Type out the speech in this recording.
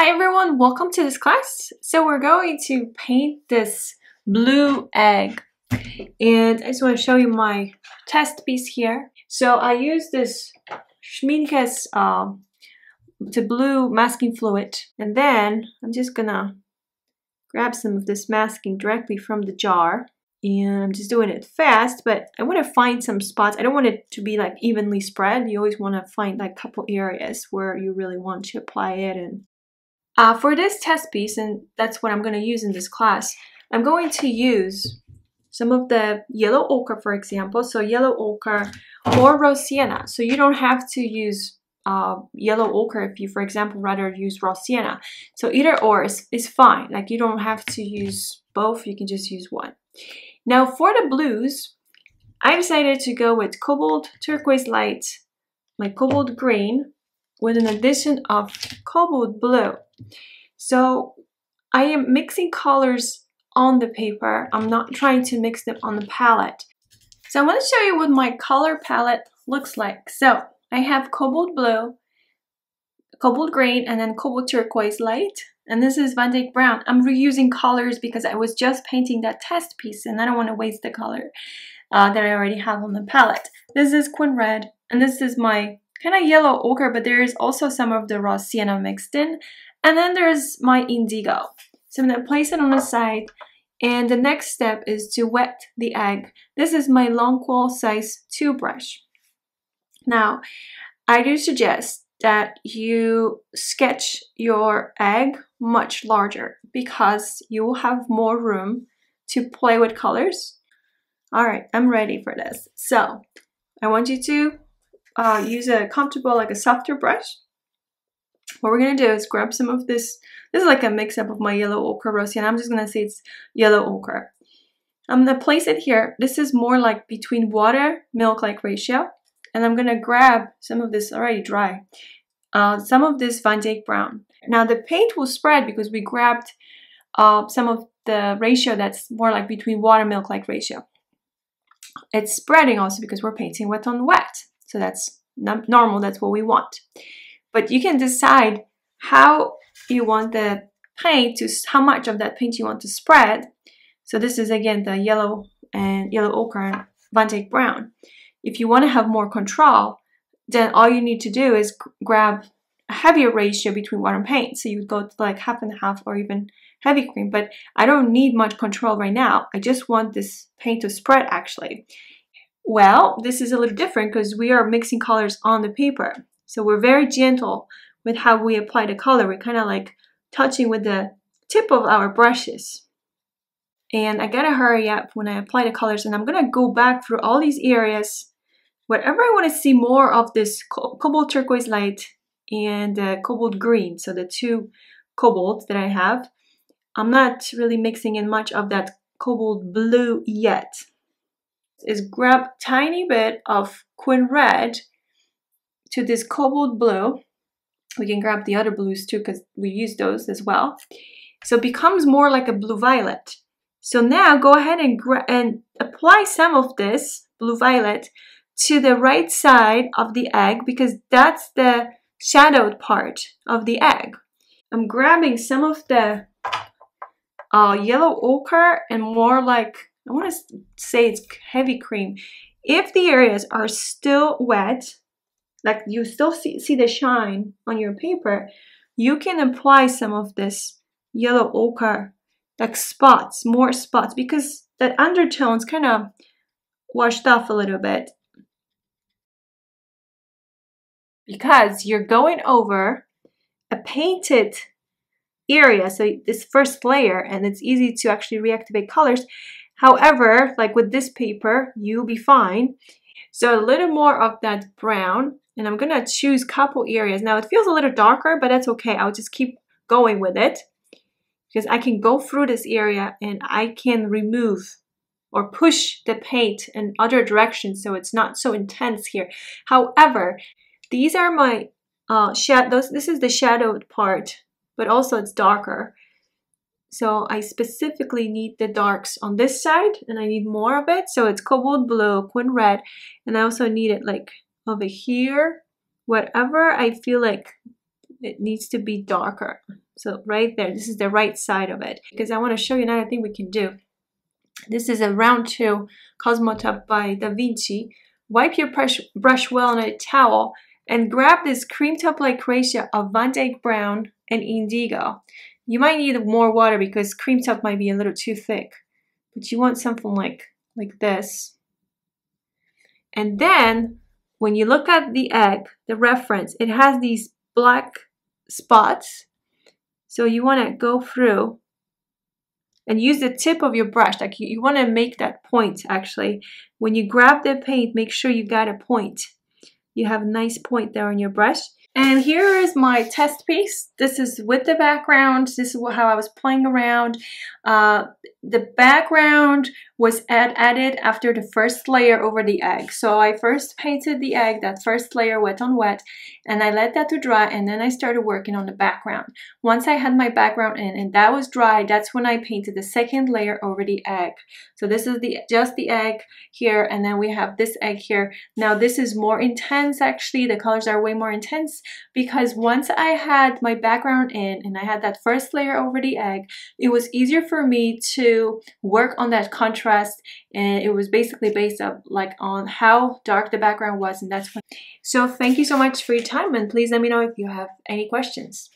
Hi everyone, welcome to this class. So we're going to paint this blue egg, and I just want to show you my test piece here. So I use this Schmincke's the blue masking fluid, and then I'm just gonna grab some of this masking directly from the jar, and I'm just doing it fast, but I want to find some spots. I don't want it to be like evenly spread. You always want to find like a couple areas where you really want to apply it. And for this test piece, and that's what I'm going to use in this class, I'm going to use some of the yellow ochre, for example. So yellow ochre or raw sienna. So you don't have to use yellow ochre if you, for example, rather use raw sienna. So either or is fine. Like you don't have to use both. You can just use one. Now for the blues, I decided to go with cobalt turquoise light, my cobalt green, with an addition of cobalt blue. So I am mixing colors on the paper. I'm not trying to mix them on the palette. So I want to show you what my color palette looks like. So I have cobalt blue, cobalt green, and then cobalt turquoise light. And this is Van Dyke brown. I'm reusing colors because I was just painting that test piece and I don't want to waste the color that I already have on the palette. This is Quin red, and this is my kind of yellow ochre, but there is also some of the raw sienna mixed in. And then there's my indigo. So I'm going to place it on the side, and the next step is to wet the egg. This is my long quill size 2 brush. Now, I do suggest that you sketch your egg much larger because you will have more room to play with colors. All right, I'm ready for this. So I want you to use a comfortable, like a softer brush. What we're gonna do is grab some of this. This is like a mix-up of my yellow ochre, rosy, and I'm just gonna say it's yellow ochre. I'm gonna place it here. This is more like between water milk-like ratio, and I'm gonna grab some of this already dry, some of this Van Dyke brown. Now the paint will spread because we grabbed some of the ratio that's more like between water milk-like ratio. It's spreading also because we're painting wet on wet. So that's not normal, that's what we want. But you can decide how you want the paint to, how much of that paint you want to spread. So this is again the yellow and yellow ochre and Van Dyke brown. If you want to have more control, then all you need to do is grab a heavier ratio between water and paint. So you would go to like half and half or even heavy cream. But I don't need much control right now. I just want this paint to spread actually. Well, this is a little different because we are mixing colors on the paper. So we're very gentle with how we apply the color. We're kind of like touching with the tip of our brushes. And I gotta hurry up when I apply the colors, and I'm gonna go back through all these areas. Wherever I want to see more of this cobalt turquoise light and cobalt green, so the two cobalts that I have, I'm not really mixing in much of that cobalt blue yet. Is grab tiny bit of Quin red to this cobalt blue. We can grab the other blues too because we use those as well. So it becomes more like a blue violet. So now go ahead and apply some of this blue violet to the right side of the egg because that's the shadowed part of the egg. I'm grabbing some of the yellow ochre and more like, I want to say it's heavy cream. If the areas are still wet, like you still see the shine on your paper, you can apply some of this yellow ochre, like spots, more spots, because that undertone's kind of washed off a little bit. Because you're going over a painted area, so this first layer, and it's easy to actually reactivate colors. However, like with this paper, you'll be fine. So a little more of that brown, and I'm gonna choose a couple areas. Now it feels a little darker, but that's okay. I'll just keep going with it because I can go through this area and I can remove or push the paint in other directions so it's not so intense here. However, these are my shadows. This is the shadowed part, but also it's darker. So I specifically need the darks on this side and I need more of it. So it's cobalt blue, Quin red, and I also need it like over here, whatever I feel like it needs to be darker. So right there, this is the right side of it. Because I want to show you another thing we can do. This is a round 2 Cosmotop by Da Vinci. Wipe your brush well on a towel and grab this cream top-like ratio of Van Dyke Brown and Indigo. You might need more water because cream top might be a little too thick, but you want something like this. And then when you look at the egg, the reference, it has these black spots. So you want to go through and use the tip of your brush. Like you want to make that point actually. When you grab the paint, make sure you got a point. You have a nice point there on your brush. And here is my test piece. This is with the background. This is how I was playing around. The background was added after the first layer over the egg. So I first painted the egg, that first layer wet on wet, and I let that to dry, and then I started working on the background. Once I had my background in and that was dry, that's when I painted the second layer over the egg. So this is just the egg here, and then we have this egg here. Now this is more intense actually. The colors are way more intense because once I had my background in and I had that first layer over the egg, it was easier for me to work on that contrast, and it was basically based up on how dark the background was, and that's when. So thank you so much for your time, and please let me know if you have any questions.